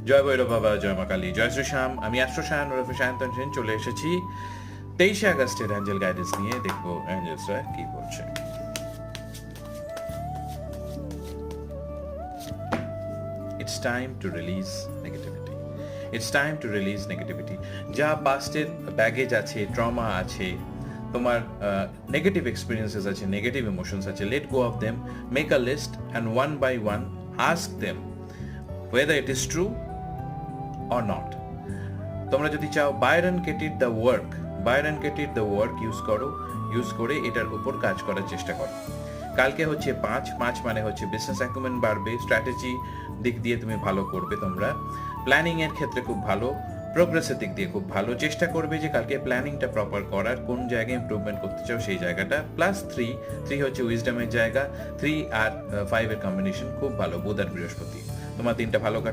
জয় ভৈরব বাবা, জয় মা কালী, জয় শ্রী শ্যাম। আমি অ্যাস্ট্রো শায়ন ওরফে সায়ন্তন সেন চলে এসেছি 23শে আগস্টের অ্যাঞ্জেল গাইডেন্স নিয়ে। দেখবো অ্যাঞ্জেলসরা কি বলছে। It's time to release negativity. It's time to release negativity. যা পাস্টের ব্যাগেজ আছে, ট্রমা আছে, তোমার নেগেটিভ এক্সপিরিয়েন্সেস আছে, নেগেটিভ ইমোশনস আছে, let go of them, make a list and one by one ask them whether it is true or not. তোমরা যদি চাও Byron কেটির দ্য ওয়ার্ক ইউজ করে এটার উপর কাজ করার চেষ্টা করো। কালকে হচ্ছে 5 মানে হচ্ছে বিজনেস অ্যাকুমেন্ট বাড়বে, স্ট্র্যাটেজি দিক দিয়ে তুমি ভালো করবে, তোমরা প্ল্যানিং এর ক্ষেত্রে খুব ভালো, প্রোগ্রেসের দিক দিয়ে খুব ভালো। চেষ্টা করবে যে কালকে প্ল্যানিংটা প্রপার করার, কোন জায়গায় ইমপ্রুভমেন্ট করতে চাও সেই জায়গাটা। প্লাস 3 হচ্ছে উইজডমের জায়গা, 3 আর 5 এর কম্বিনেশন খুব ভালো, বুধ আর বৃহস্পতি। তোমার দিনটা ভালো কাটুক।